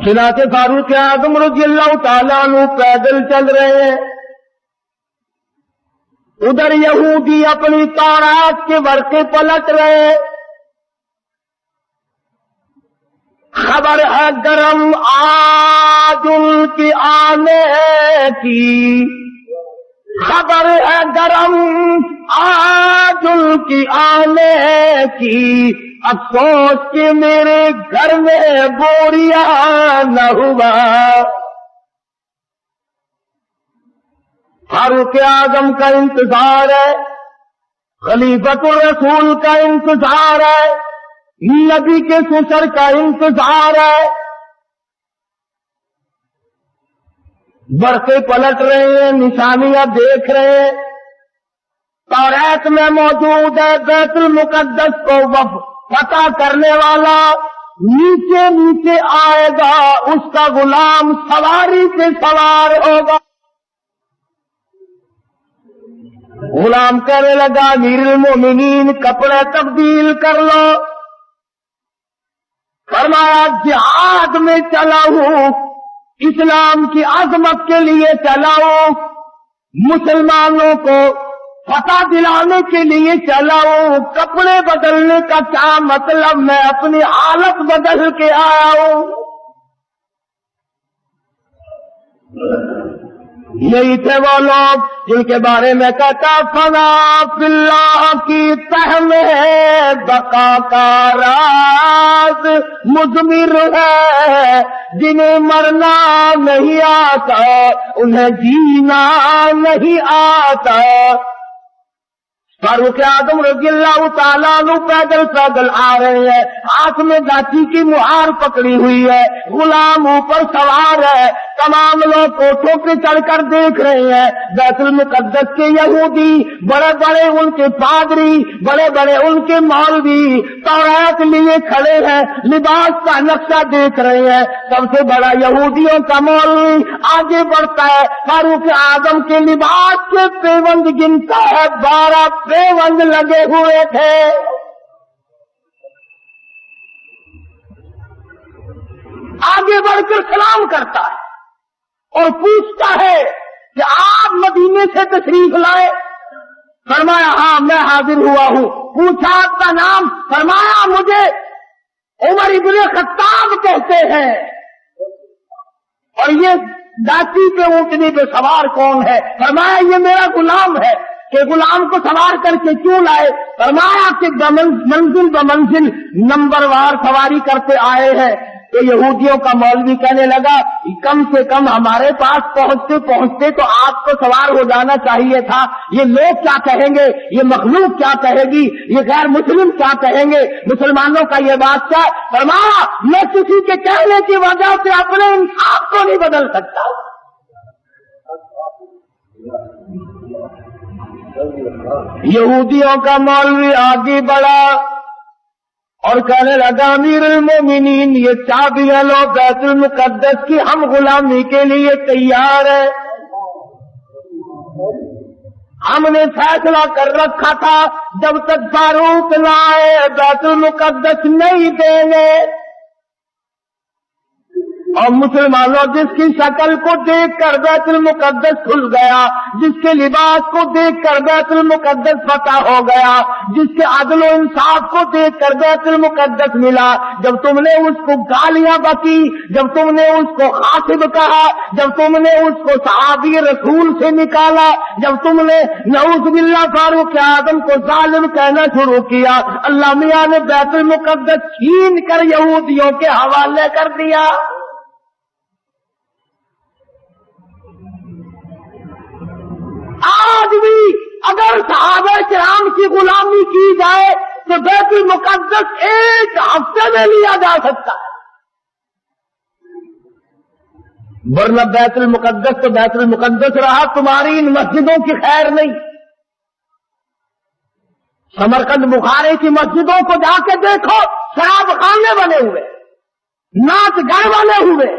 چنانچہ فاروق اعظم رضی اللہ تعالیٰ عنہ پیدل چل رہے ہیں، ادھر یہودی اپنی تورات کے ورقے پلٹ رہے ہیں۔ خبر ہے گرم آج ان کے آنے کی، خبر ہے گرم آج ان کی آنے کی، افسوس کہ میرے گھر میں بوریا نہ ہوا۔ فاروق اعظم کا انتظار ہے، خلیفۃ الرسول کا انتظار ہے، نبی کے سسر کا انتظار ہے۔ برقے پلٹ رہے ہیں، نشانیاں دیکھ رہے ہیں۔ تورات میں موجود ہے بیت المقدس کو فتح کرنے والا نیچے نیچے آئے گا، اس کا غلام سواری پہ سوار ہوگا۔ غلام کہنے لگا امیر المومنین کپڑے تبدیل کر لو۔ فرمایا جہاد میں چلا ہوں، اسلام کی عظمت کے لیے چلا ہوں، مسلمانوں کو فتح دلانے کے لیے چلا ہوں، کپڑے بدلنے کا کیا مطلب، میں اپنی حالت بدل کے آیا ہوں۔ یہی تھے وہ لوگ جن کے بارے میں کہتا فنا فی اللہ کی تہ میں بقا کا راز مضمر ہے، جنہیں مرنا نہیں آتا انہیں جینا نہیں آتا۔ فاروق اعظم رضی اللہ تعالیٰ عنہ پیدل پیدل آ رہے ہیں، ہاتھ میں لاٹھی کی مہار پکڑی ہوئی ہے، غلام اوپر سوار ہے۔ تمام لوگ کوٹھوں پہ چڑھ کر دیکھ رہے ہیں۔ بیت المقدس کے یہودی، بڑے بڑے ان کے پادری، بڑے بڑے ان کے مولوی تورات لیے کھڑے ہیں، لباس کا نقشہ دیکھ رہے ہیں۔ سب سے بڑا یہودیوں کا مولوی آگے بڑھتا ہے، فاروق اعظم کے لباس کے پیوند گنتا ہے، 12 پیوند لگے ہوئے تھے۔ آگے بڑھ کر سلام کرتا ہے اور پوچھتا ہے کہ آپ مدینے سے تشریف لائے؟ فرمایا ہاں میں حاضر ہوا ہوں۔ پوچھا آپ کا نام؟ فرمایا مجھے عمر ابن خطاب کہتے ہیں۔ اور یہ داسی پہ اونٹنی پہ سوار کون ہے؟ فرمایا یہ میرا غلام ہے۔ کہ غلام کو سوار کر کے کیوں لائے؟ فرمایا کہ منزل بمنزل نمبر وار سواری کرتے آئے ہیں۔ تو یہودیوں کا مولوی کہنے لگا کم سے کم ہمارے پاس پہنچتے پہنچتے تو آپ کو سوار ہو جانا چاہیے تھا۔ یہ لوگ کیا کہیں گے، یہ مخلوق کیا کہے گی، یہ غیر مسلم کیا کہیں گے، مسلمانوں کا یہ بات کیا؟ فرمایا میں کسی کے کہنے کی وجہ سے اپنے انصاف کو نہیں بدل سکتا۔ یہودیوں کا مولوی آگے بڑھا اور کہنے لگا امیر المومنین یہ چابیاں لو بیت المقدس کی، ہم غلامی کے لیے تیار ہیں۔ ہم نے فیصلہ کر رکھا تھا جب تک فاروق نہ آئے بیت المقدس نہیں دیں گے۔ اور مسلمانوں جس کی شکل کو دیکھ کر بیت المقدس کھل گیا، جس کے لباس کو دیکھ کر بیت المقدس فتح ہو گیا، جس کے عدل و انصاف کو دیکھ کر بیت المقدس ملا، جب تم نے اس کو گالیاں بکی، جب تم نے اس کو خاطب کہا، جب تم نے اس کو صحابی رسول سے نکالا، جب تم نے نعوذ باللہ فاروق اعظم کو ظالم کہنا شروع کیا، اللہ میاں نے بیت المقدس چھین کر یہودیوں کے حوالے کر دیا۔ آج بھی اگر صحابہ کرام کی غلامی کی جائے تو بیت المقدس 1 ہفتے میں لیا جا سکتا ہے، ورنہ بیت المقدس تو بیت المقدس رہا، تمہاری ان مسجدوں کی خیر نہیں۔ سمرقند بخارے کی مسجدوں کو جا کے دیکھو، شراب خانے بنے ہوئے، ناچ گھر بنے ہوئے۔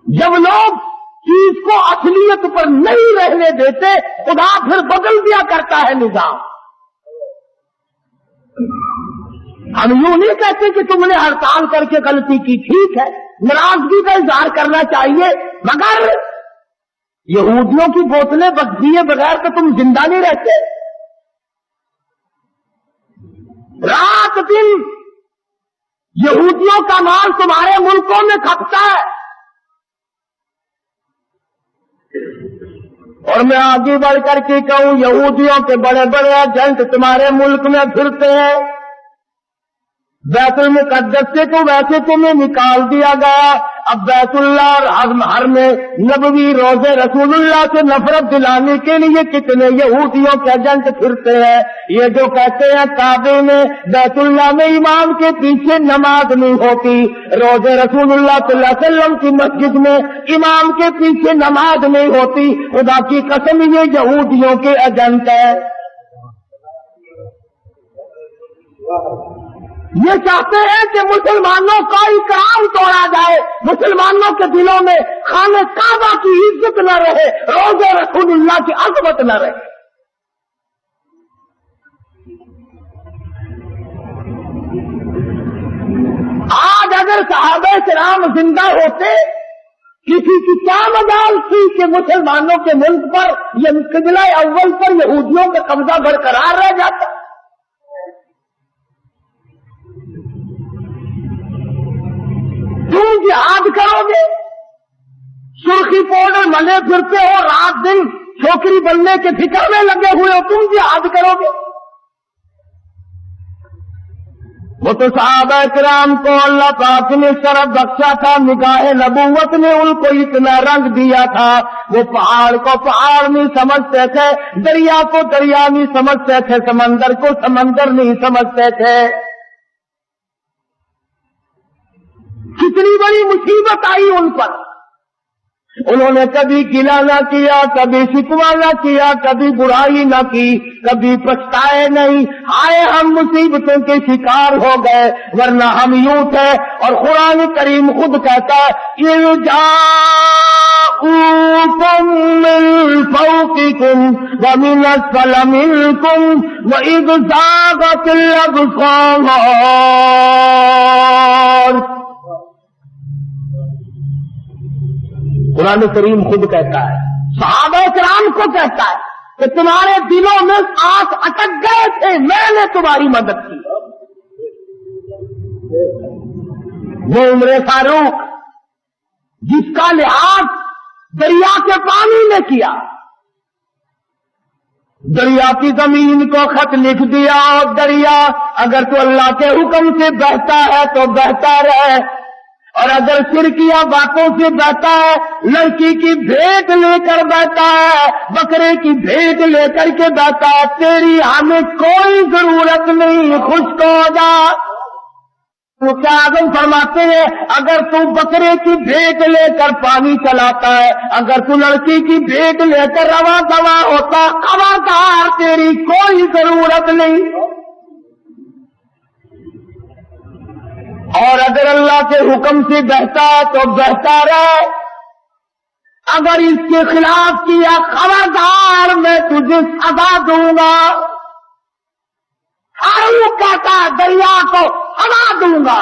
جب لوگ چیز کو اصلیت پر نہیں رہنے دیتے، خدا پھر بدل دیا کرتا ہے نظام۔ ہم یوں نہیں کہتے کہ تم نے ہڑتال کر کے غلطی کی، ٹھیک ہے، ناراضگی کا اظہار کرنا چاہیے، مگر یہودیوں کی بوتلیں بک دیے بغیر تو تم زندہ نہیں رہتے۔ رات دن یہودیوں کا مال تمہارے ملکوں میں کھپتا ہے، اور میں آگے بڑھ کر کے کہوں یہودیوں کے بڑے بڑے ایجنٹ تمہارے ملک میں پھرتے ہیں۔ بیت المقدس سے تو ویسے تمہیں نکال دیا گیا، اب بیت اللہ اور حرم نبوی روزے رسول اللہ سے نفرت دلانے کے لیے کتنے یہودیوں کے ایجنٹ پھرتے ہیں۔ یہ جو کہتے ہیں کعبے میں بیت اللہ میں امام کے پیچھے نماز نہیں ہوتی، روزے رسول اللہ صلی اللہ علیہ وسلم کی مسجد میں امام کے پیچھے نماز نہیں ہوتی، خدا کی قسم یہ یہودیوں کے ایجنٹ ہے۔ یہ چاہتے ہیں کہ مسلمانوں کا اکرام توڑا جائے، مسلمانوں کے دلوں میں خانہ کعبہ کی عزت نہ رہے، روزے رسول اللہ کی عظمت نہ رہے۔ آج اگر صحابہ کرام زندہ ہوتے، کسی کی کیا مجال تھی کہ مسلمانوں کے ملک پر یہ قبلہ اول پر یہودیوں کا قبضہ برقرار رہ جاتا۔ تم جہاد کرو گے، سرخی پاؤڈر ملے پھرتے ہو، رات دن چھوکری بننے کے فکر میں لگے ہوئے ہو، تم جہاد کرو گے؟ وہ تو صحابہ کرام کو اللہ پاک نے شرف بخشا تھا، نگاہ نبوت نے ان کو اتنا رنگ دیا تھا، وہ پہاڑ کو پہاڑ نہیں سمجھتے تھے، دریا کو دریا نہیں سمجھتے تھے، سمندر کو سمندر نہیں سمجھتے تھے۔ کتنی بڑی مصیبت آئی ان پر، انہوں نے کبھی گلہ نہ کیا، کبھی شکوہ نہ کیا، کبھی برائی نہ کی، کبھی پچھتائے نہیں، آئے ہم مصیبتوں کے شکار ہو گئے، ورنہ ہم یوں تھے۔ اور قرآن کریم خود کہتا ہے جاءوکم من فوقکم ومن اسفل منکم وَإِذْ زَاغَتِ الْأَبْصَارُ۔ قرآن کریم خود کہتا ہے، صحابہ کرام کو کہتا ہے کہ تمہارے دلوں میں آنکھ اٹک گئے تھے، میں نے تمہاری مدد کی۔ وہ عمر فاروق جس کا لحاظ دریا کے پانی نے کیا، دریا کی زمین کو خط لکھ دیا، اور دریا اگر تو اللہ کے حکم سے بہتا ہے تو بہتا رہے، اور اگر شرکیہ باتوں سے بہتا ہے، لڑکی کی بھیٹ لے کر بہتا ہے، بکرے کی بھیٹ لے کر کے بہتا ہے، تیری ہمیں کوئی ضرورت نہیں، خشک ہو جا۔ کیا اعظم فرماتے ہیں اگر تو بکرے کی بھیٹ لے کر پانی چلاتا ہے، اگر تو لڑکی کی بھیٹ لے کر رواں دواں ہوتا، خبردار تیری کوئی ضرورت نہیں۔ اور اگر اللہ کے حکم سے بہتا تو بہتا رہے، اگر اس کے خلاف کیا خبردار میں تجھے سزا دوں گا۔ فاروق کہتا دریا کو ہلا دوں گا۔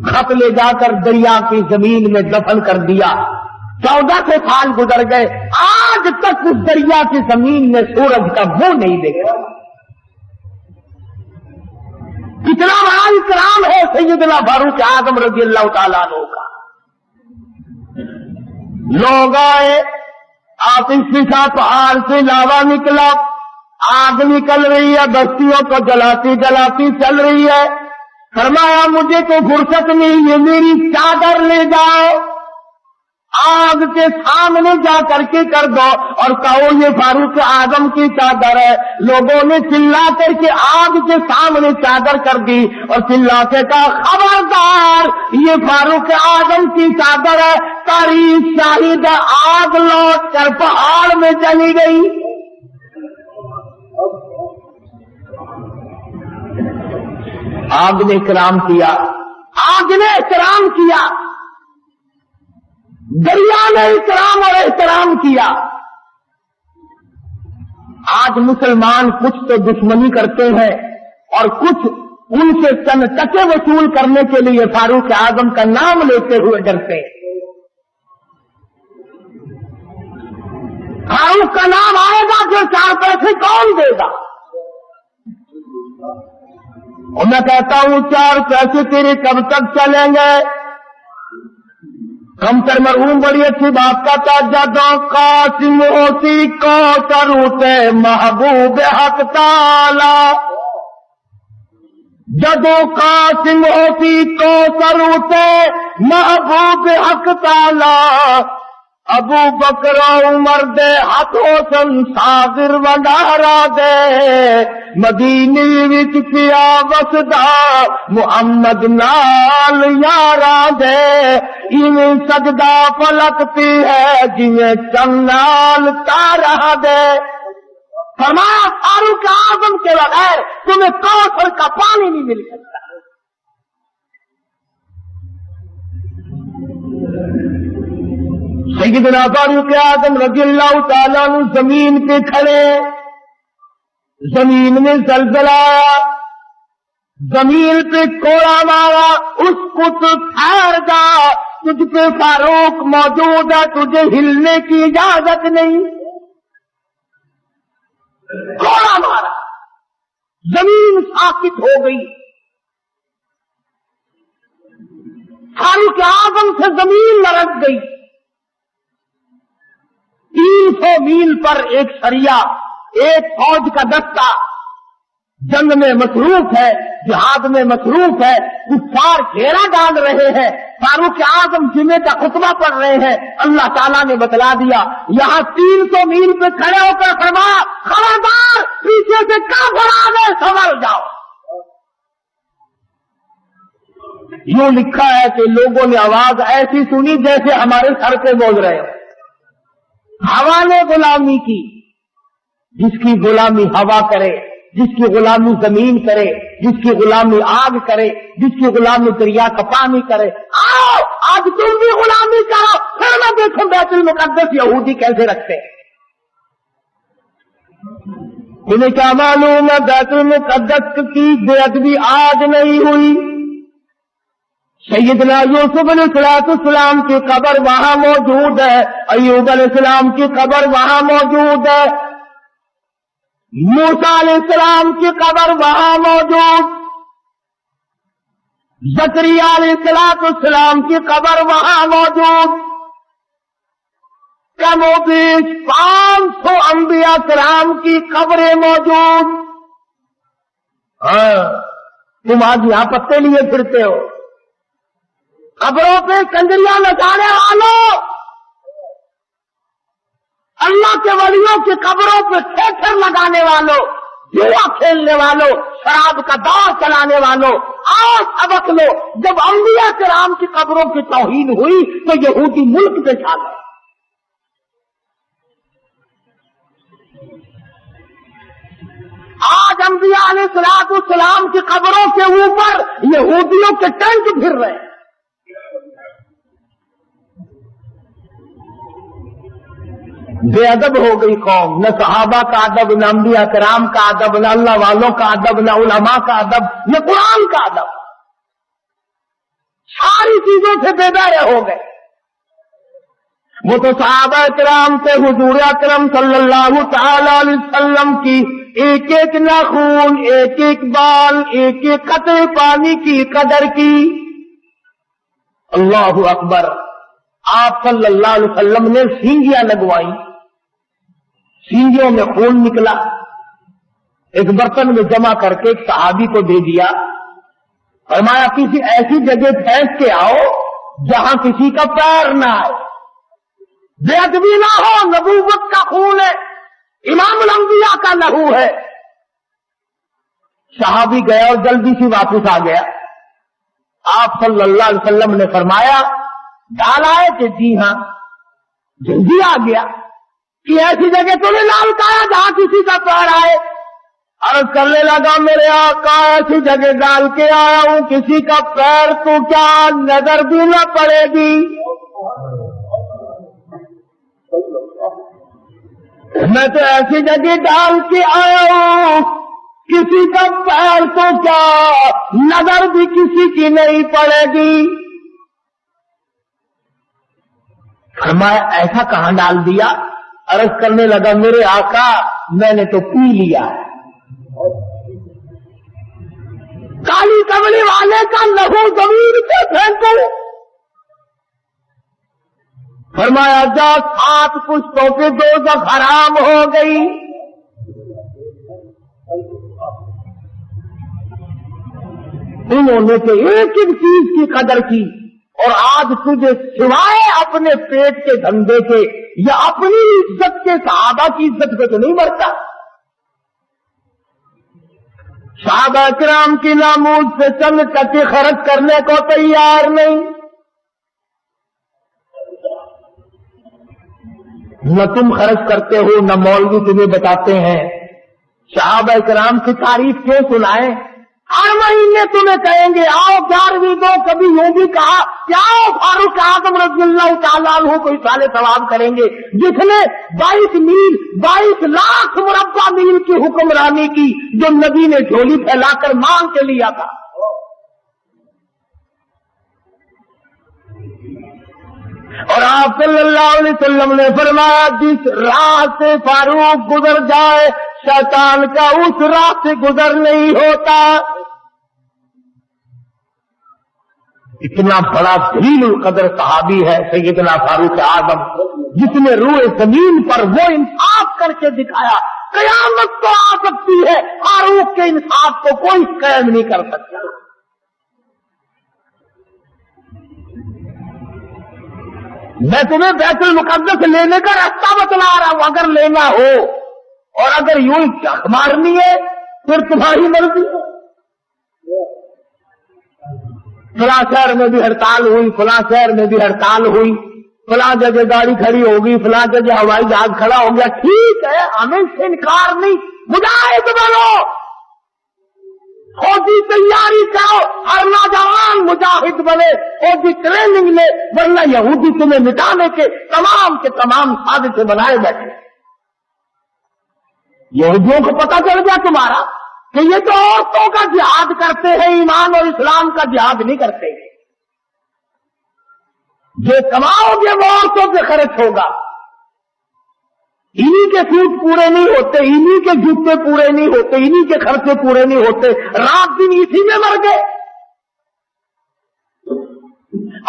خط لے جا کر دریا کی زمین میں دفن کر دیا۔ 1400 سال گزر گئے، آج تک اس دریا کی زمین میں سورج کا منہ نہیں دیکھا۔ کتنا بڑا اکرام ہے سیدنا فاروق اعظم رضی اللہ تعالیٰ عنہ کا۔ لوگ آئے، آتش فشاں پہاڑ سے لاوا نکلا، آگ نکل رہی ہے، بستیوں کو جلاتی جلاتی چل رہی ہے۔ فرمایا مجھے تو فرصت نہیں، یہ میری چادر لے جاؤ، آگ کے سامنے جا کر کے کر دو اور کہو یہ فاروق اعظم کی چادر ہے۔ لوگوں نے چلا کر کے آگ کے سامنے چادر کر دی اور چلا کے کہا خبردار یہ فاروق اعظم کی چادر ہے۔ تاریخ شاہد ہے، آگ لوٹ کر پہاڑ میں چلی گئی۔ آگ نے اکرام کیا، آگ نے احترام کیا، دریا نے اکرام اور احترام کیا۔ آج مسلمان کچھ تو دشمنی کرتے ہیں، اور کچھ ان سے چند ٹکے وصول کرنے کے لیے فاروق اعظم کا نام لیتے ہوئے ڈرتے. فاروق کا نام آئے گا جو 4 پیسے کون دے گا؟ اور میں کہتا ہوں 4 پیسے تیرے کب تک چلیں گے؟ کم تر مرحوم بڑی اچھی بات کہتا، جدوں قاسم ہوتی کوثر ہوتے محبوب حق تعالی، جدوں قاسم ہوتی کوثر ہوتے محبوب حق تعالی، ابو بکر عمر دے ہاتھوں سنساگر ونڈارا دے، مدینے وچ پیا وسدا محمد نال یارا دے، ایویں سجدہ پلکتی ہے جویں چن نال تارا دے. فرمایا فاروق اعظم کے بغیر تمہیں کوثر کا پانی نہیں مل سکتا. سیدنا فاروق اعظم رضی اللہ تعالیٰ عنہ زمین پہ کھڑے، زمین میں زلزلہ آیا، زمین پہ کوڑا مارا، اس کو تو ٹھہر جا، تجھ پہ فاروق موجود ہے، تجھے ہلنے کی اجازت نہیں. کوڑا مارا، زمین ساکت ہو گئی. فاروق اعظم سے زمین لرز گئی. 300 میل پر ایک سریا، ایک فوج کا دستہ جنگ میں مصروف ہے، جہاد میں مصروف ہے، کفار گھیرا ڈال رہے ہیں. فاروق اعظم جمعے کا خطبہ پڑھ رہے ہیں. اللہ تعالیٰ نے بتلا دیا، یہاں 300 میل پہ کھڑے ہو کر فرمایا، خبردار پیچھے سے کافر آ گئے، سنبھل جاؤ. یوں لکھا ہے کہ لوگوں نے آواز ایسی سنی جیسے ہمارے سر پہ بول رہے ہیں. ہوا نے غلامی کی، جس کی غلامی ہوا کرے، جس کی غلامی زمین کرے، جس کی غلامی آگ کرے، جس کی غلامی دریا کا پانی کرے. آؤ آج تم بھی غلامی کرو، پھر میں دیکھوں بیت المقدس یہودی کیسے رکھتے. انہیں کیا معلوم ہے بیت المقدس کی بے ادبی آج نہیں ہوئی. سیدنا یوسف علیہ السلام کی قبر وہاں موجود ہے، ایوب علیہ السلام کی قبر وہاں موجود ہے، موسیٰ علیہ السلام کی قبر وہاں موجود، زکریا علیہ السلام کی قبر وہاں موجود. کم و بیش 500 انبیاء کرام کی قبریں موجود. ہاں تم آج یہاں پتے لیے پھرتے ہو، قبروں پہ کنجریاں نچانے والوں، اللہ کے ولیوں کی قبروں پہ تھیٹر لگانے والوں، جوا کھیلنے والوں، شراب کا دور چلانے والوں، آؤ سبق لو. جب انبیاء کرام کی قبروں کی توہین ہوئی تو یہودی ملک پہ چھا گئے. آج انبیاء علیہ السلام کی قبروں کے اوپر یہودیوں کے ٹینک پھر رہے ہیں. بے ادب ہو گئی قوم، نہ صحابہ کا ادب، نہ انبیاء کرام کا ادب، نہ اللہ والوں کا ادب، نہ علماء کا ادب، نہ قرآن کا ادب. ساری چیزوں سے بے بہرے ہو گئے. وہ تو صحابہ کرام سے حضور اکرم صلی اللہ تعالی علیہ وسلم کی ایک ایک ناخون، ایک ایک بال، ایک ایک قطرے پانی کی قدر کی. اللہ اکبر. آپ صلی اللہ علیہ وسلم نے سینگیاں لگوائی، سینگیوں میں خون نکلا، ایک برتن میں جمع کر کے ایک صحابی کو دے دیا. فرمایا کسی ایسی جگہ پھینک کے آؤ جہاں کسی کا پیر نہ آئے، بے ادبی نہ ہو. نبوت کا خون ہے، امام الانبیاء کا لہو ہے. صحابی گیا اور جلدی سے واپس آ گیا. آپ صلی اللہ علیہ وسلم نے فرمایا ڈالا ہے کہ جی ہاں. جلدی آ گیا کہ ایسی جگہ تو نے نام کہا جہاں کسی کا پیر آئے. عرض کرنے لگا میرے آقا ایسی جگہ ڈال کے آیا ہوں کسی کا پیر تو کیا نظر بھی نہ پڑے گی. میں تو ایسی جگہ ڈال کے آیا ہوں کسی کا پیر تو کیا نظر بھی کسی کی نہیں پڑے گی۔ فرمایا ایسا کہاں ڈال دیا؟ عرض کرنے لگا میرے آقا میں نے تو پی لیا ہے۔ کالی کملی والے کا لہو زمین پہ پھینکو۔ فرمایا جا 7 پشتوں کے دوزخ حرام ہو گئی۔ انہوں نے تو ایک ایک چیز کی قدر کی، اور آج تجھے سوائے اپنے پیٹ کے دھندے کے یا اپنی عزت کے صحابہ کی عزت پہ تو نہیں مرتا۔ صحابہ کرام کی ناموز سے چند ٹکے خرچ کرنے کو تیار نہیں۔ نہ تم خرچ کرتے ہو، نہ مولوی تمہیں بتاتے ہیں۔ صحابہ کرام کی تعریف کیوں سنائیں؟ ہر مہینے تمہیں کہیں گے آؤ 11ویں دو، کبھی یوں بھی کہا کہ آؤ فاروق اعظم رضی اللہ تعالیٰ عنہ کو اصالے ثواب کریں گے، جس نے 22 لاکھ مربع میل کی حکمرانی کی، جو نبی نے جھولی پھیلا کر مانگ کے لیا تھا۔ اور آپ صلی اللہ علیہ وسلم نے فرمایا جس راہ سے فاروق گزر جائے شیطان کا اس راہ سے گزر نہیں ہوتا۔ اتنا بڑا جلیل القدر صحابی ہے سیدنا فاروق اعظم، جس نے روئے زمین پر وہ انصاف کر کے دکھایا۔ قیامت تو آ سکتی ہے، فاروق کے انصاف کو کوئی قید نہیں کر سکتا۔ میں تمہیں بیت المقدس لینے کا راستہ بتلا رہا ہوں، اگر لینا ہو، اور اگر یوں چک مارنی ہے پھر تمہاری مرضی ہے۔ فلاں شہر میں بھی ہڑتال ہوئی، فلاں شہر میں بھی ہڑتال ہوئی، فلاں جگہ گاڑی کھڑی ہوگی، فلاں جگہ ہوائی جہاز کھڑا ہو گیا، ٹھیک ہے ہمیں سے انکار نہیں، مجاہد بنو، فوجی تیاری کرو، ہر نوجوان مجاہد بنے، فوجی ٹریننگ لے، ورنہ یہودی تمہیں مٹانے کے تمام سازشیں بنائے بیٹھے۔ یہودیوں کو پتہ چل گیا تمہارا کہ یہ تو عورتوں کا جہاد کرتے ہیں، ایمان اور اسلام کا جہاد نہیں کرتے۔ جو کماؤ گے وہ عورتوں پہ خرچ ہوگا، انہی کے سوٹ پورے نہیں ہوتے، انہی کے جوتے پورے نہیں ہوتے، انہی کے خرچے پورے نہیں ہوتے، رات دن اسی میں مر گئے۔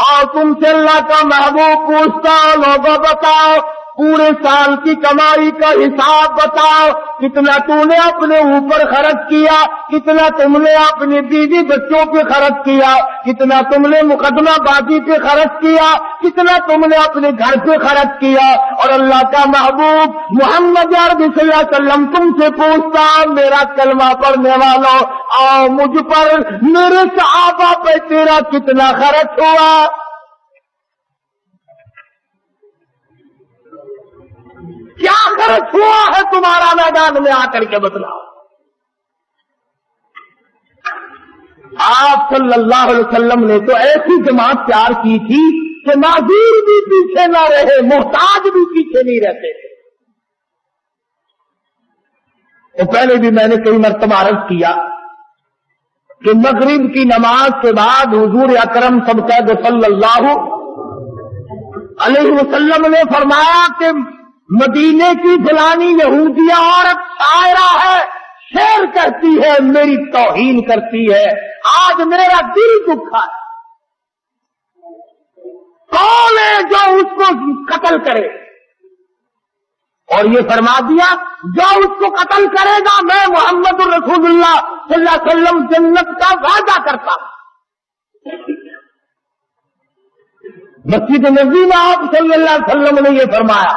اور تم سے اللہ کا محبوب پوچھتا لوگوں بتاؤ پورے سال کی کمائی کا حساب بتاؤ، کتنا تو نے اپنے اوپر خرچ کیا، کتنا تم نے اپنی بیوی بچوں پہ خرچ کیا، کتنا تم نے مقدمہ بازی پہ خرچ کیا، کتنا تم نے اپنے گھر پہ خرچ کیا۔ اور اللہ کا محبوب محمد عربی صلی اللہ علیہ وسلم تم سے پوچھتا میرا کلمہ پڑھنے والوں، آؤ مجھ پر میرے صحابہ پہ تیرا کتنا خرچ ہوا؟ کیا خرچ ہوا ہے تمہارا میدان میں آ کر کے بتلاؤ۔ آپ صلی اللہ علیہ وسلم نے تو ایسی جماعت تیار کی تھی کہ معذور بھی پیچھے نہ رہے، محتاج بھی پیچھے نہیں رہتے تھے۔ تو پہلے بھی میں نے کئی مرتبہ عرض کیا کہ مغرب کی نماز کے بعد حضور اکرم صلی اللہ علیہ وسلم نے فرمایا کہ مدینے کی فلانی یہودیہ عورت شاعرہ ہے، شعر کہتی ہے، میری توہین کرتی ہے، آج میرا دل دکھا ہے، کون ہے جو اس کو قتل کرے؟ اور یہ فرما دیا جو اس کو قتل کرے گا میں محمد الرسول اللہ صلی اللہ علیہ وسلم جنت کا وعدہ کرتا ہوں۔ مسجد نبوی میں آپ صلی اللہ علیہ وسلم نے یہ فرمایا،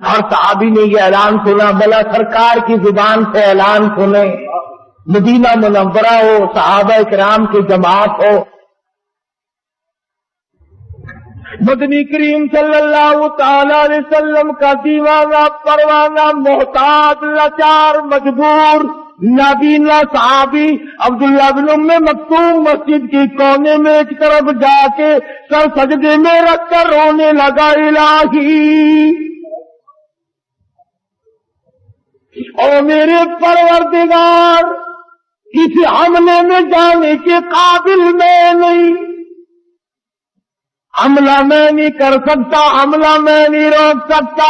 ہر صحابی نے یہ اعلان سنا، بلا سرکار کی زبان سے اعلان سنے، مدینہ منورہ ہو، صحابہ کرام کی جماعت ہو، مدنی کریم صلی اللہ تعالی علیہ وسلم کا دیوانہ پروانہ محتاج لاچار مجبور نابینا صحابی عبداللہ بن ام مکتوم مسجد کی کونے میں ایک طرف جا کے سر سجدے میں رکھ کر رونے لگا، الہی اور میرے پروردگار اس حملے میں جانے کے قابل میں نہیں، حملہ میں نہیں کر سکتا، حملہ میں نہیں روک سکتا۔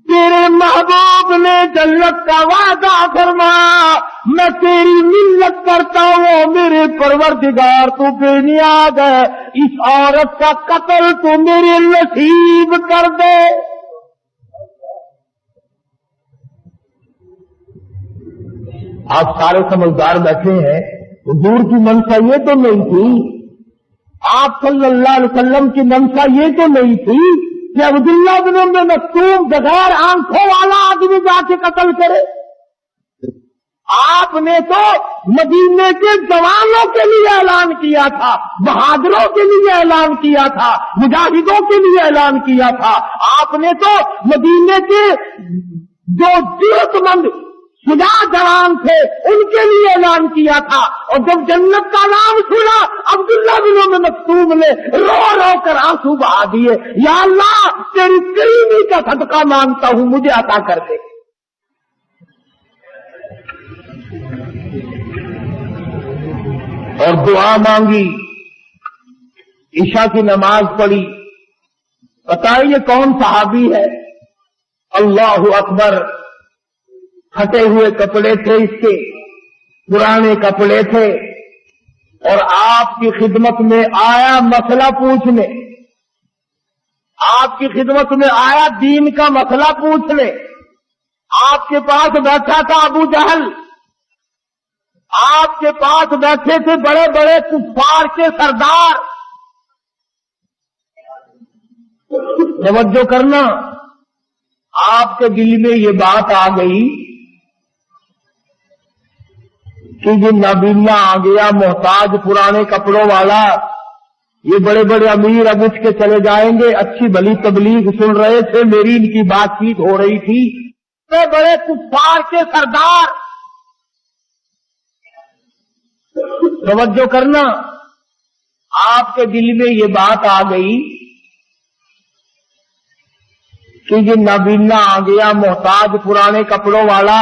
تیرے محبوب نے جنت کا وعدہ فرمایا، میں تیری ملت کرتا ہوں میرے پروردگار، تو بے نیاز ہے، اس عورت کا قتل تو میرے نصیب کر دے۔ آپ سارے سمجھدار بیٹھے ہیں، حضور کی منشا یہ تو نہیں تھی، آپ صلی اللہ علیہ وسلم کی منشا یہ تو نہیں تھی کہ عبداللہ بن ام مکتوم بغیر آنکھوں والا آدمی جا کے قتل کرے۔ آپ نے تو مدینے کے جوانوں کے لیے اعلان کیا تھا، بہادروں کے لیے اعلان کیا تھا، مجاہدوں کے لیے اعلان کیا تھا۔ آپ نے تو مدینے کے جو جرأت مند شجاع جوان تھے ان کے لیے اعلان کیا تھا، اور جب جنت کا نام سنا عبداللہ بن ام مکتوم نے رو رو کر آنسو بہا دیے، یا اللہ تیری کریمی کا صدقہ مانگتا ہوں، مجھے عطا کر دے۔ اور دعا مانگی، عشاء کی نماز پڑھی۔ بتائیے کون صحابی ہے؟ اللہ اکبر۔ پھٹے ہوئے کپڑے تھے اس کے، پرانے کپڑے تھے، اور آپ کی خدمت میں آیا مسئلہ پوچھنے، آپ کی خدمت میں آیا دین کا مسئلہ پوچھنے۔ آپ کے پاس بیٹھا تھا ابو جہل، آپ کے پاس بیٹھے تھے بڑے بڑے کفار کے سردار۔ توجہ کرنا، آپ کے دل میں یہ بات آ گئی کہ یہ نابینا آ گیا محتاج پرانے کپڑوں والا، یہ بڑے بڑے امیر اب اٹھ کے چلے جائیں گے، اچھی بھلی تبلیغ سن رہے تھے، میری ان کی بات چیت ہو رہی تھی، بڑے بڑے کفار کے سردار۔ توجہ کرنا، آپ کے دل میں یہ بات آ گئی کہ یہ نابینا آ گیا محتاج پرانے کپڑوں والا،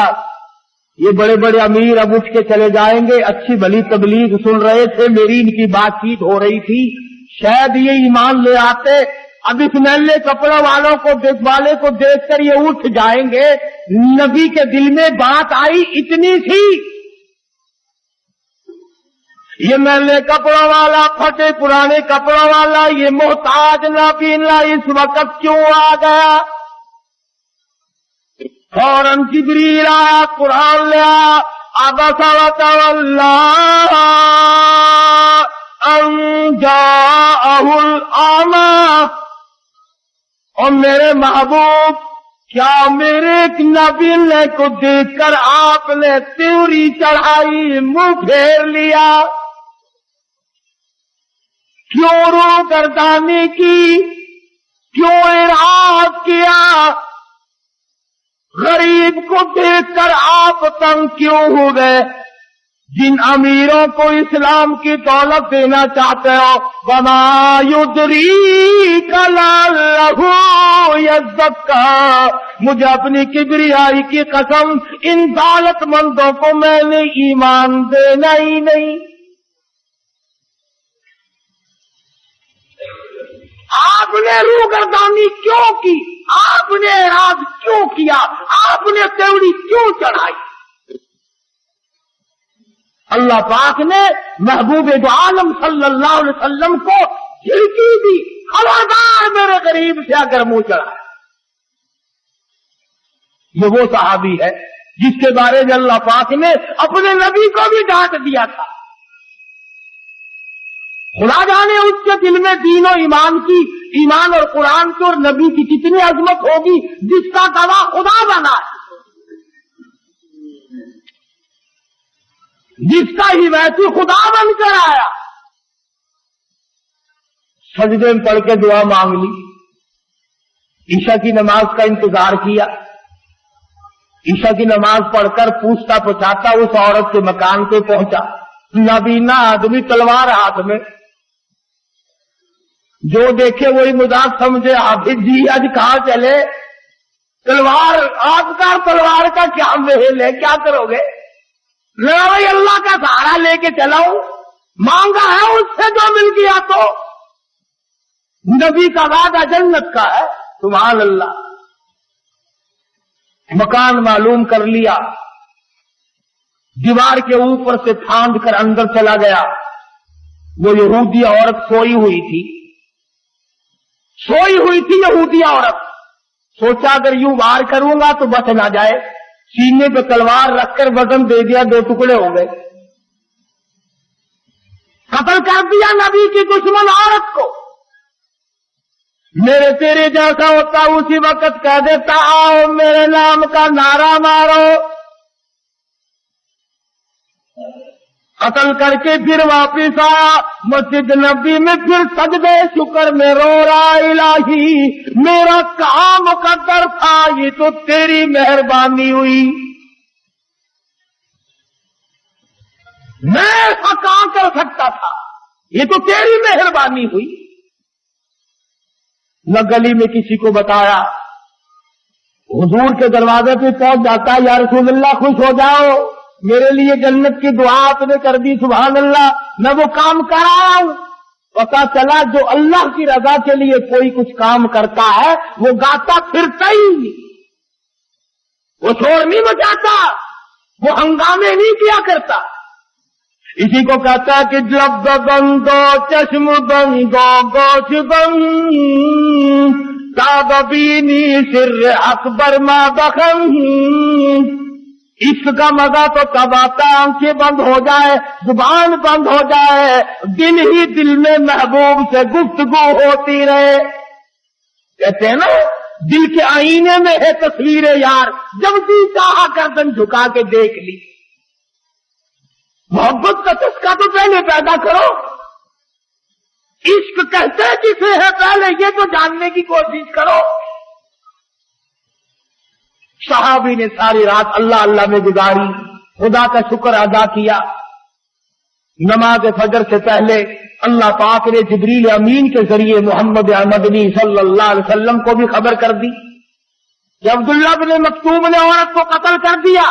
یہ بڑے بڑے امیر اب اٹھ کے چلے جائیں گے، اچھی بھلی تبلیغ سن رہے تھے، میری ان کی بات چیت ہو رہی تھی، شاید یہ ایمان لے آتے، اب اس میلے کپڑوں والوں کو دیکھ کر یہ اٹھ جائیں گے۔ نبی کے دل میں بات آئی اتنی سی، یہ میلے کپڑوں والا، پھٹے پرانے کپڑوں والا، یہ محتاج نابینا اس وقت کیوں آ گیا؟ فوراً جبریل آیا، قرآن لیا، عبس وتولی ان جاءہ الاعمی۔ اور میرے محبوب، کیا میرے ایک نابینے کو دیکھ کر آپ نے تیوری چڑھائی، منہ پھیر لیا؟ کیوں روگردانی کی؟ کیوں اعراض کیا؟ غریب کو دیکھ کر آپ تنگ کیوں ہوئے؟ جن امیروں کو اسلام کی دولت دینا چاہتے ہو، وما یدریک لعلہ یزکیٰ، مجھے اپنی کبریائی کی قسم، ان دولت مندوں کو میں نے ایمان دینا ہی نہیں۔ آپ نے روگردانی کیوں کی؟ آپ نے اعراض کیوں کیا؟ آپ نے تیوری کیوں چڑھائی؟ اللہ پاک نے محبوب دو عالم صلی اللہ علیہ وسلم کو جھڑکی دی، خبردار میرے غریب سے اگر منہ چڑھایا۔ یہ وہ صحابی ہے جس کے بارے میں اللہ پاک نے اپنے نبی کو بھی ڈانٹ دیا تھا۔ خدا جانے اس کے دل میں دین و ایمان اور قرآن کی اور نبی کی کتنی عظمت ہوگی، جس کا گواہ خدا بنا ہے، جس کا ہی ویسی خدا بن کر آیا۔ سجدے میں پڑھ کے دعا مانگ لی، عشاء کی نماز کا انتظار کیا، عشاء کی نماز پڑھ کر پوچھتا پچھاتا اس عورت کے مکان پہ پہنچا، نابینا آدمی تلوار ہاتھ میں، جو دیکھے وہی مذاق سمجھے، حافظ جی آج کہاں چلے؟ تلوار آپ کا تلوار کا کیا محل ہے, کیا کرو گے؟ لو بھائی اللہ کا سہارا لے کے چلاؤ, مانگا ہے اس سے جو مل گیا تو. نبی کا وعدہ جنت کا ہے, سبحان اللہ. مکان معلوم کر لیا, دیوار کے اوپر سے پھاند کر اندر چلا گیا. وہ یہودی عورت سوئی ہوئی تھی یہودی عورت. سوچا اگر یوں وار کروں گا تو بچ نہ جائے, سینے پہ تلوار رکھ کر وزن دے دیا, 2 ٹکڑے ہو گئے. قتل کر دیا نبی کی دشمن عورت کو. میرے تیرے جیسا ہوتا اسی وقت کہہ دیتا آؤ میرے نام کا نعرہ مارو. قتل کر کے پھر واپس آیا مسجد نبی میں, پھر سجدے شکر میں رو رہا الہی میرا کام مقدر تھا, یہ تو تیری مہربانی ہوئی. میں ایسا کام کر سکتا تھا, یہ تو تیری مہربانی ہوئی. نہ گلی میں کسی کو بتایا, حضور کے دروازے پہ پہنچ جاتا, یا رسول اللہ خوش ہو جاؤ میرے لیے جنت کی دعا آپ نے کر دی, سبحان اللہ, میں وہ کام کر رہا ہوں. پتا چلا جو اللہ کی رضا کے لیے کوئی کچھ کام کرتا ہے وہ گاتا پھرتا ہی نہیں, وہ شور نہیں مچاتا, وہ ہنگامے نہیں کیا کرتا. اسی کو کہتا ہے کہ لب بندو چشم بندو گوش بند تابینی سر اکبر ما بخم. اس کا مزہ تو تب آتا آنکھیں بند ہو جائے, زبان بند ہو جائے, دل ہی دل میں محبوب سے گفتگو ہوتی رہے. کہتے ہیں نا دل کے آئینے میں ہے تصویر یار, جب بھی چاہا گردن جھکا کے دیکھ لی. محبت کا چسکا تو پہلے پیدا کرو. عشق کہتے کسے ہے پہلے یہ تو جاننے کی کوشش کرو. صحابی نے ساری رات اللہ اللہ میں گزاری, خدا کا شکر ادا کیا. نماز فجر سے پہلے اللہ پاک نے جبریل امین کے ذریعے محمد مدنی صلی اللہ علیہ وسلم کو بھی خبر کر دی کہ عبداللہ بن مکتوم نے عورت کو قتل کر دیا.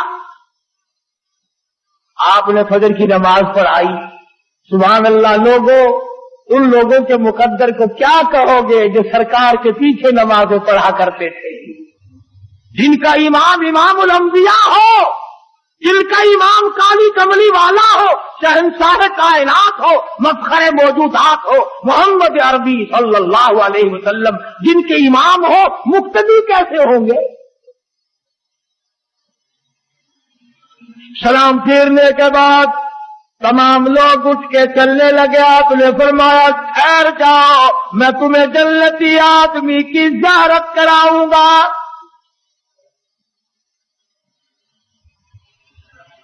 آپ نے فجر کی نماز پڑھائی. سبحان اللہ. لوگوں, ان لوگوں کے مقدر کو کیا کہو گے جو سرکار کے پیچھے نمازیں پڑھا کرتے تھے, جن کا امام امام الانبیاء ہو, جن کا امام کالی کملی والا ہو, شہنشاہ کائنات ہو, مفخر موجودات ہو, محمد عربی صلی اللہ علیہ وسلم جن کے امام ہو, مقتدی کیسے ہوں گے؟ سلام پھیرنے کے بعد تمام لوگ اٹھ کے چلنے لگے. آپ نے فرمایا ٹھہر جاؤ, میں تمہیں جنتی آدمی کی زیارت کراؤں گا.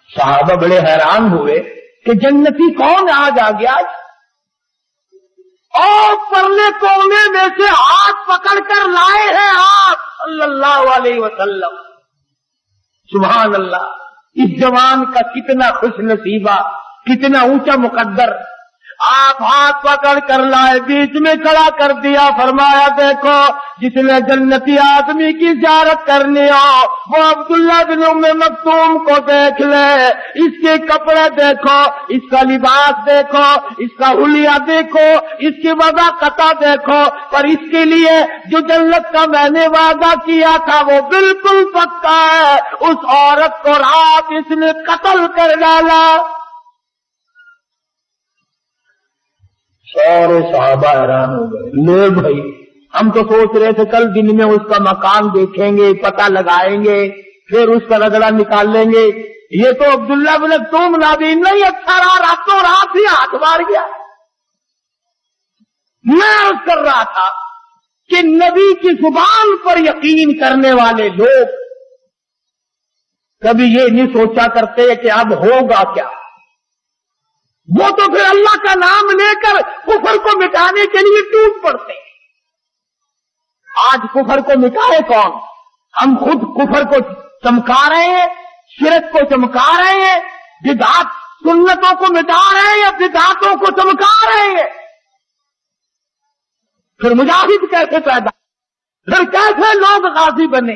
صحابہ بڑے حیران ہوئے کہ جنتی کون آج آ گیا, اور پرلے کونے میں سے ہاتھ پکڑ کر لائے ہیں آپ صلی اللہ علیہ وسلم. سبحان اللہ. اس جوان کا کتنا خوش نصیبہ, کتنا اونچا مقدر. آپ ہاتھ پکڑ کر لائے, بیچ میں کھڑا کر دیا, فرمایا دیکھو جس نے جنتی آدمی کی زیارت کرنی ہو وہ عبداللہ بن ام مکتوم کو دیکھ لے. اس کے کپڑے دیکھو, اس کا لباس دیکھو, اس کا حلیہ دیکھو, اس کی وضاقتہ دیکھو, پر اس کے لیے جو جنت کا میں نے وعدہ کیا تھا وہ بالکل پکا ہے. اس عورت کو رات اس نے قتل کر ڈالا. سارے صحابہ حیران ہو گئے. لے بھائی, ہم تو سوچ رہے تھے کل دن میں اس کا مکان دیکھیں گے, پتہ لگائیں گے, پھر اس کا رگڑا نکال لیں گے. یہ تو عبداللہ بن تم نابین نہیں, اچھا رہا راتوں رات ہی ہاتھ مار گیا. میں عرض کر رہا تھا کہ نبی کی زبان پر یقین کرنے والے لوگ کبھی یہ نہیں سوچا کرتے کہ اب ہوگا کیا. وہ تو پھر اللہ کا نام لے کر کفر کو مٹانے کے لیے ٹوٹ پڑتے. آج کفر کو مٹائے کون؟ ہم خود کفر کو چمکا رہے ہیں, شرک کو چمکا رہے ہیں, بدعات سنتوں کو مٹا رہے ہیں یا بدعاتوں کو چمکا رہے ہیں. پھر مجاہد کیسے پیدا, پھر کیسے لوگ غازی بنے؟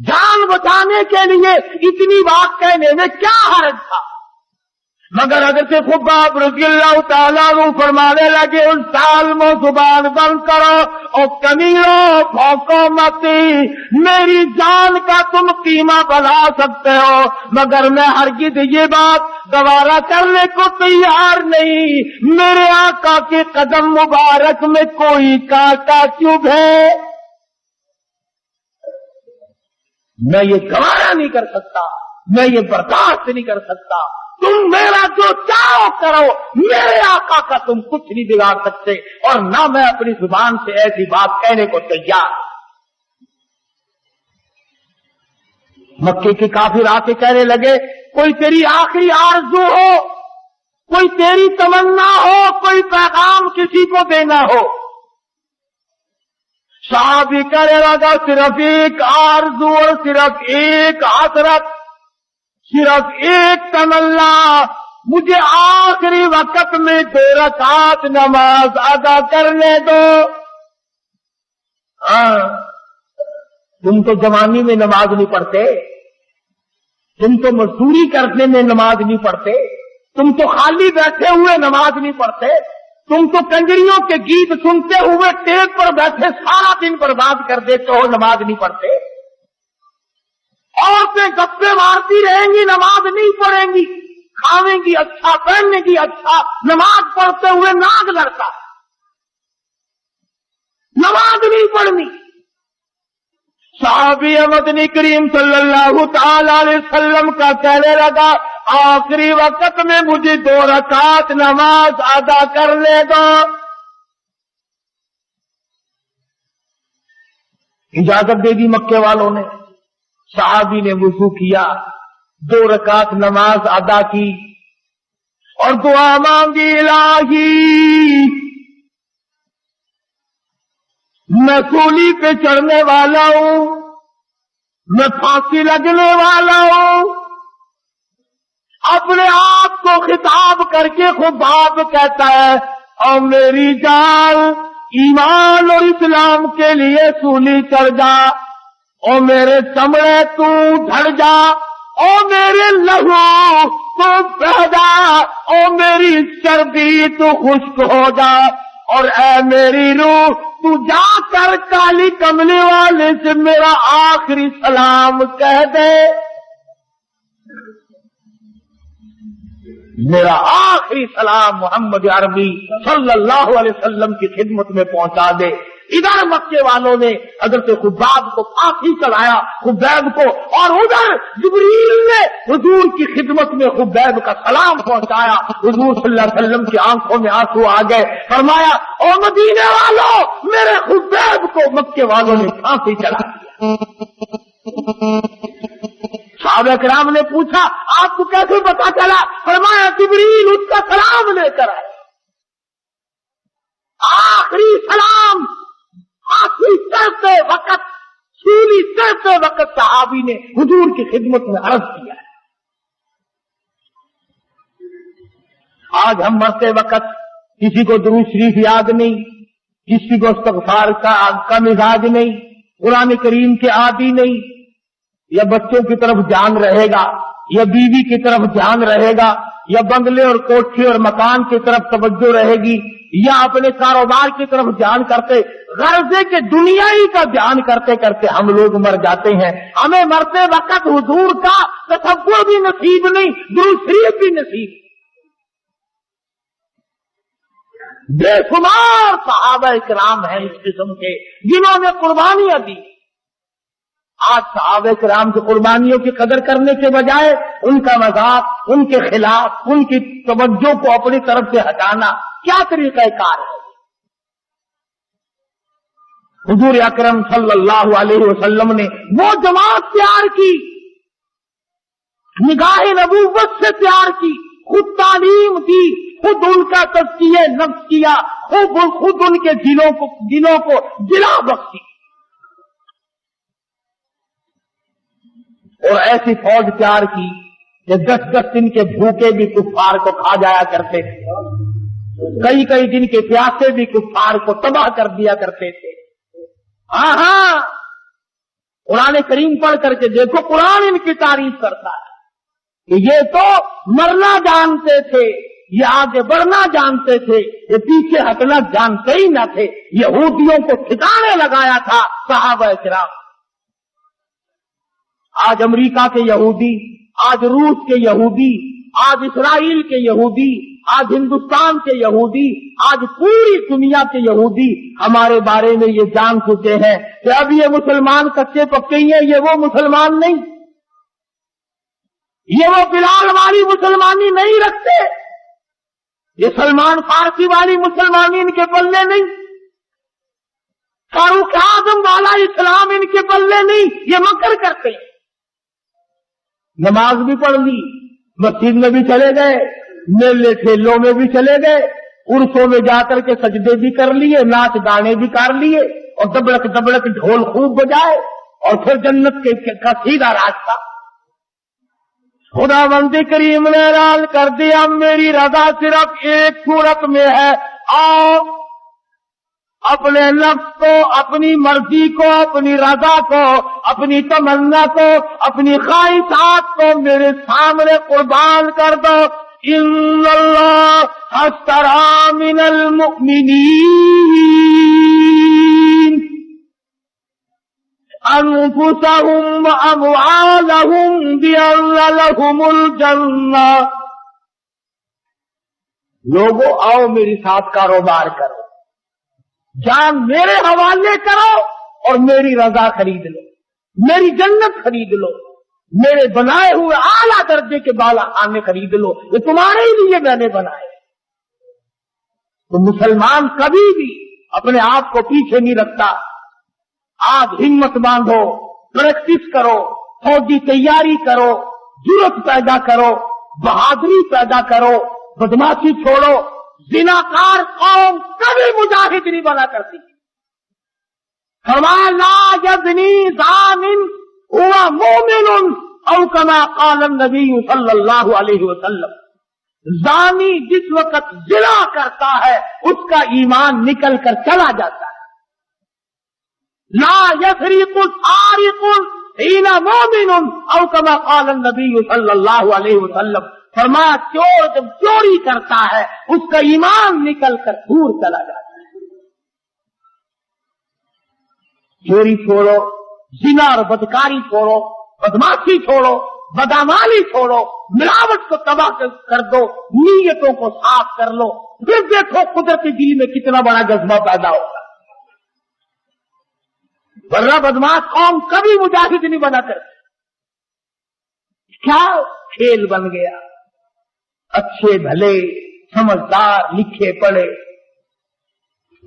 جان بچانے کے لیے اتنی بات کہنے میں کیا حرج تھا؟ مگر حضرت خباب رضی اللہ تعالیٰ عنہ فرمانے لگے ان سالموں زبان بند کرو اور کمیرو بھونکو متی، میری جان کا تم قیمہ بڑھا سکتے ہو مگر میں ہرگز یہ بات گوارا کرنے کو تیار نہیں، میرے آقا کے قدم مبارک میں کوئی کانٹا چبھے میں یہ گوارا نہیں کر سکتا، میں یہ برداشت نہیں کر سکتا۔ تم میرا جو چاہو کرو، میرے آقا کا تم کچھ نہیں بگاڑ سکتے، اور نہ میں اپنی زبان سے ایسی بات کہنے کو تیار۔ مکے کے کافر آ کے کہنے لگے کوئی تیری آخری آرزو ہو، کوئی تیری تمنا ہو، کوئی پیغام کسی کو دینا ہو۔ صحابی کہنے لگا صرف ایک آرزو اور صرف ایک حسرت، صرف ایک تمنا، مجھے آخری وقت میں 2 رکعت نماز ادا کرنے دو۔ تم تو جوانی میں نماز نہیں پڑھتے، تم تو مزدوری کرنے میں نماز نہیں پڑھتے، تم تو خالی بیٹھے ہوئے نماز نہیں پڑھتے، تم تو کنجریوں کے گیت سنتے ہوئے ٹیپ پر بیٹھے سارا دن برباد کر دیتے ہو، نماز نہیں پڑھتے۔ عورتیں گپے مارتی رہیں گی، نماز نہیں پڑھیں گی، کھاویں گی اچھا، پہننے گی اچھا، نماز پڑھتے ہوئے ناگ لڑتا، نماز نہیں پڑھنی۔ صحابی مدنی کریم صلی اللہ تعالی علیہ وسلم کا کہنے لگا آخری وقت میں مجھے 2 رکعت نماز ادا کرنے دو۔ اجازت دے دی مکے والوں نے، صحابی نے وضو کیا، 2 رکعت نماز ادا کی اور دعا مانگی الہی میں سولی پہ چڑھنے والا ہوں، میں پھانسی لگنے والا ہوں۔ اپنے آپ کو خطاب کر کے خباب کہتا ہے اور میری جان ایمان اور اسلام کے لیے سولی چڑھ جا، او میرے چمڑے تو ڈھڑ جا، او میرے لہو تو بہہ جا، او میری چربی تو خشک ہو جا، اور اے میری روح تو جا کر کالی کملی والے سے میرا آخری سلام کہہ دے، میرا آخری سلام محمد عربی صلی اللہ علیہ وسلم کی خدمت میں پہنچا دے۔ ادھر مکے والوں نے حضرت خباب کو پھانسی چڑھایا، خبیب کو، اور ادھر جبریل نے حضور کی خدمت میں خبیب کا سلام پہنچایا۔ حضور صلی اللہ علیہ وسلم کی آنکھوں میں آنسو آ گئے، فرمایا او مدینے والوں میرے خبیب کو مکے والوں نے پھانسی چڑھا دیا۔ صحابہ کرام نے پوچھا آپ کو کیسے پتا چلا؟ فرمایا جبریل اس کا سلام لے کر آئے۔ آخری سلام آخری چڑھتے وقت، سولی چڑھتے وقت صحابی نے حضور کی خدمت میں عرض کیا ہے۔ آج ہم مرتے وقت کسی کو درود شریف یاد نہیں، کسی کو استغفار کا مزاج نہیں، قرآن کریم کے عادی نہیں، یا بچوں کی طرف دھیان رہے گا، یا بیوی کی طرف دھیان رہے گا، یا بنگلے اور کوٹھی اور مکان کی طرف توجہ رہے گی، یا اپنے کاروبار کی طرف دھیان کرتے، غرضے کے دنیا ہی کا دھیان کرتے کرتے ہم لوگ مر جاتے ہیں۔ ہمیں مرتے وقت حضور کا تصور بھی نصیب نہیں، درود شریف بھی نصیب۔ بے شمار صحابہ کرام ہیں اس قسم کے جنہوں نے قربانیاں دی۔ آج صحابہ کرام کی قربانیوں کی قدر کرنے کے بجائے ان کا مذاق، ان کے خلاف، ان کی توجہ کو اپنی طرف سے ہٹانا کیا طریقہ کار ہے؟ حضور اکرم صلی اللہ علیہ وسلم نے وہ جماعت تیار کی، نگاہ نبوت سے تیار کی، خود تعلیم دی، خود ان کا تزکیہ نفس کیا، خود ان کے دلوں کو جلا بخشی، اور ایسی فوج تیار کی کہ 10 دن کے بھوکے بھی کفار کو کھا جایا کرتے تھے، کئی دن کے پیاسے بھی کفار کو تباہ کر دیا کرتے تھے۔ ہاں قرآن کریم پڑھ کر کے دیکھو، قرآن ان کی تعریف کرتا ہے کہ یہ تو مرنا جانتے تھے، یہ آگے بڑھنا جانتے تھے، یہ پیچھے ہٹنا جانتے ہی نہ تھے۔ یہودیوں کو ٹھکانے لگایا تھا صحابہ کرام۔ آج امریکہ کے یہودی، آج روس کے یہودی، آج اسرائیل کے یہودی، آج ہندوستان کے یہودی، آج پوری دنیا کے یہودی ہمارے بارے میں یہ جان چکے ہیں کہ اب یہ مسلمان کچے پکے ہی ہیں، یہ وہ مسلمان نہیں، یہ وہ بلال والی مسلمانی نہیں رکھتے، یہ سلمان فارسی والی مسلمانی ان کے پلے نہیں، فاروق اعظم والا اسلام ان کے پلے نہیں، یہ مکر کرتے ہیں۔ نماز بھی پڑھ لی، مسجد میں بھی چلے گئے، میلے ٹھیلوں میں بھی چلے گئے، عرسوں میں جا کر کے سجدے بھی کر لیے، ناچ گانے بھی کر لیے، اور دبڑک دبڑک ڈھول خوب بجائے، اور پھر جنت کا سیدھا راستہ۔ خدا بندی کریم نے اعلان کر دیا میری رضا صرف ایک صورت میں ہے، آؤ اپنے نفس کو، اپنی مرضی کو، اپنی رضا کو، اپنی تمنا کو، اپنی خواہشات کو میرے سامنے قربان کر دو۔ ان اللہ اشتری من المؤمنین انفسهم واموالهم بان لهم الجنہ۔ لوگوں آؤ میرے ساتھ کاروبار کرو، جان میرے حوالے کرو اور میری رضا خرید لو، میری جنت خرید لو، میرے بنائے ہوئے اعلیٰ درجے کے بالا خانے خرید لو، یہ تمہارے ہی لیے میں نے بنائے۔ تو مسلمان کبھی بھی اپنے آپ کو پیچھے نہیں رکھتا۔ آج ہمت باندھو، پریکٹس کرو، فوجی تیاری کرو، جرأت پیدا کرو، بہادری پیدا کرو، بدماشی چھوڑو۔ زناکار قوم کبھی مجاہد نہیں بنا کرتی۔ فرمایا لا یزنی زان ہوا مومن او کما قال النبی صلی اللہ علیہ وسلم۔ زانی جس وقت زنا کرتا ہے اس کا ایمان نکل کر چلا جاتا ہے۔ لا یسرق سارق حین مومن او کما قال النبی صلی اللہ علیہ وسلم۔ فرمایا چور جب چوری کرتا ہے اس کا ایمان نکل کر دور چلا جاتا ہے۔ چوری چھوڑو، زنا اور بدکاری چھوڑو، بدماشی چھوڑو، بدعمالی چھوڑو، ملاوٹ کو تباہ کر دو، نیتوں کو صاف کر لو، پھر دیکھو قدرتی دل میں کتنا بڑا جذبہ پیدا ہوگا۔ ورنہ بدماش قوم کبھی مجاہد نہیں بنا کرتی۔ کیا کھیل بن گیا، اچھے بھلے سمجھدار لکھے پڑھے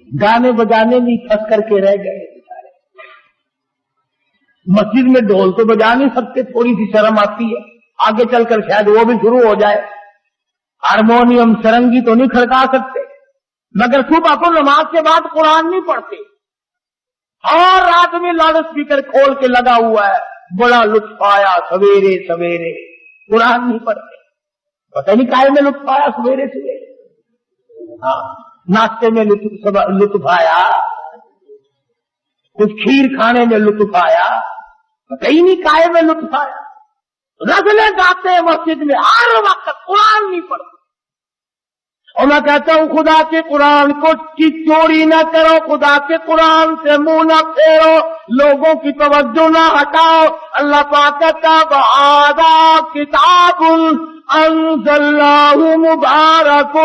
گانے بجانے میں پھنس کر کے رہ گئے بیچارے۔ مسجد میں ڈھول تو بجا نہیں سکتے، تھوڑی سی شرم آتی ہے، آگے چل کر شاید وہ بھی شروع ہو جائے۔ ہارمونیم سرنگی تو نہیں کھڑکا سکتے، مگر صبح کو نماز کے بعد قرآن نہیں پڑھتے، اور رات میں لاؤڈ اسپیکر کھول کے لگا ہوا ہے، بڑا لطف آیا سویرے سویرے، قرآن نہیں پڑھتے۔ پتہ نہیں کائے میں لطف آیا سویرے سویرے، ہاں ناشتے میں لطف آیا، کچھ کھیر کھانے میں لطف آیا، پتہ ہی نہیں کائے میں لطف آیا۔ غزلیں گاتے ہیں مسجد میں، ہر وقت قرآن نہیں پڑھتے۔ اور میں کہتا ہوں خدا کے قرآن کو کی چوری نہ کرو، خدا کے قرآن سے منہ نہ پھیرو، لوگوں کی توجہ نہ ہٹاؤ۔ اللہ پاک کہتا وَهَٰذَا کتاب انزلناہ مبارک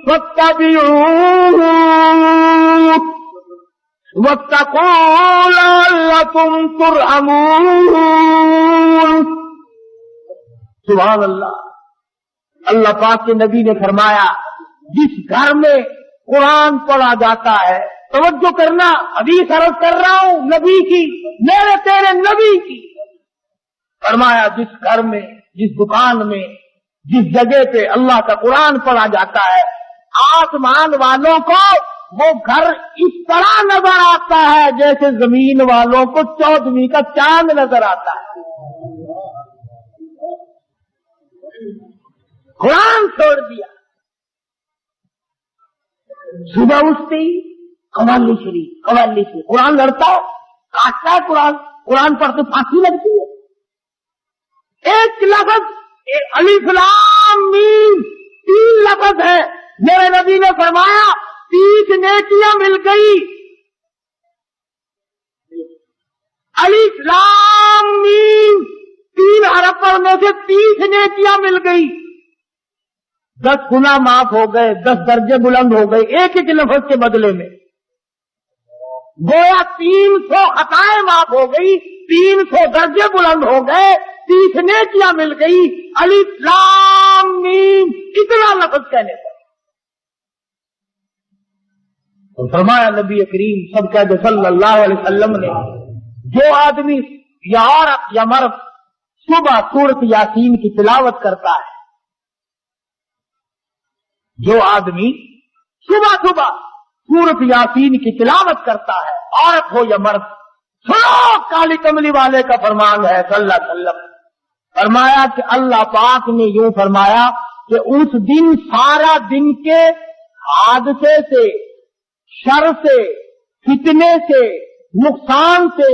فاتبعوہ واتقوا لعلکم ترحمون۔ سبحان اللہ۔ اللہ پاک کے نبی نے فرمایا جس گھر میں قرآن پڑھا جاتا ہے، توجہ کرنا، حدیث عرض کر رہا ہوں نبی کی، میرے تیرے نبی کی، فرمایا جس گھر میں، جس دکان میں، جس جگہ پہ اللہ کا قرآن پڑھا جاتا ہے، آسمان والوں کو وہ گھر اس طرح نظر آتا ہے جیسے زمین والوں کو 14ویں کا چاند نظر آتا ہے۔ قرآن چھوڑ دیا، صبح اٹھتے ہی قوالی شریف قرآن لڑتا ہے، کاٹتا ہے قرآن پڑھتے پھانسی لگتی ہے؟ ایک لفظ الف لام میم 3 لفظ ہے، میرے نبی نے فرمایا 30 نیکیاں مل گئی. الف لام میم 3 حرف پڑھنے سے 30 نیکیاں مل گئی. 10 گناہ معاف ہو گئے، 10 درجے بلند ہو گئے ایک ایک لفظ کے بدلے میں. گویا 300 خطائیں معاف ہو گئی، 300 درجے بلند ہو گئے، 30 نیکیاں مل گئی. الف لام میم اتنا لفظ کہنے پر. تو فرمایا نبی کریم سب کہتے صلی اللہ علیہ وسلم نے، جو آدمی یا عورت یا مرد صبح سورۃ یاسین کی تلاوت کرتا ہے، جو آدمی صبح سورۃ یاسین کی تلاوت کرتا ہے، عورت ہو یا مرد، سنو کالی کملی والے کا فرمان ہے صلی اللہ علیہ وسلم. فرمایا کہ اللہ پاک نے یوں فرمایا کہ اس دن سارا دن کے حادثے سے، شر سے، فتنے سے، نقصان سے،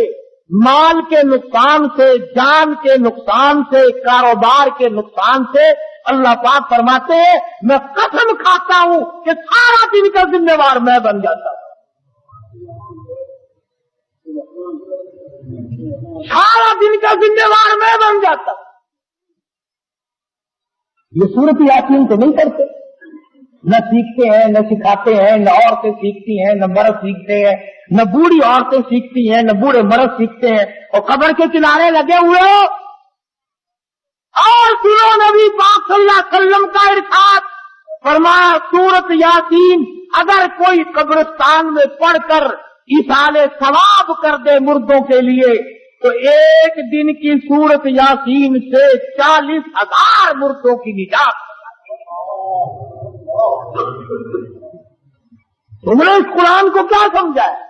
مال کے نقصان سے، جان کے نقصان سے، کاروبار کے نقصان سے، اللہ پاک فرماتے ہیں میں قسم کھاتا ہوں کہ سارا دن کا ذمہ وار میں بن جاتا ہوں. سارا دن کا ذمہ وار میں بن جاتا ہوں. یہ سورۃ یاسین تو نہیں کرتے، نہ سیکھتے ہیں، نہ سکھاتے ہیں، نہ عورتیں سیکھتی ہیں، نہ مرد سیکھتے ہیں، نہ بوڑھی عورتیں سیکھتی ہیں، نہ بوڑھے مرد سیکھتے ہیں، اور قبر کے کنارے لگے ہوئے ہو. اور سنو نبی پاک صلی اللہ علیہ وسلم کا ارشاد، فرمایا سورۃ یاسین اگر کوئی قبرستان میں پڑھ کر ایصال ثواب کر دے مردوں کے لیے تو ایک دن کی سورۃ یاسین سے 40,000 مردوں کی نجات. تم نے اس قرآن کو کیا سمجھا ہے؟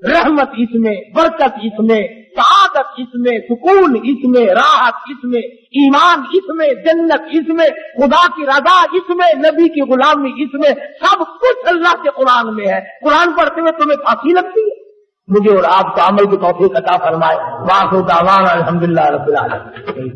رحمت اس میں، برکت اس میں، سعادت اس میں، سکون اس میں، راحت اس میں، ایمان اس میں، جنت اس میں، خدا کی رضا اس میں، نبی کی غلامی اس میں، سب کچھ اللہ کے قرآن میں ہے. قرآن پڑھتے ہوئے تمہیں پھانسی لگتی ہے؟ مجھے اور آپ کو عمل کی توفیق عطا فرمائے. واخر دعوانا الحمدللہ رب العالمین.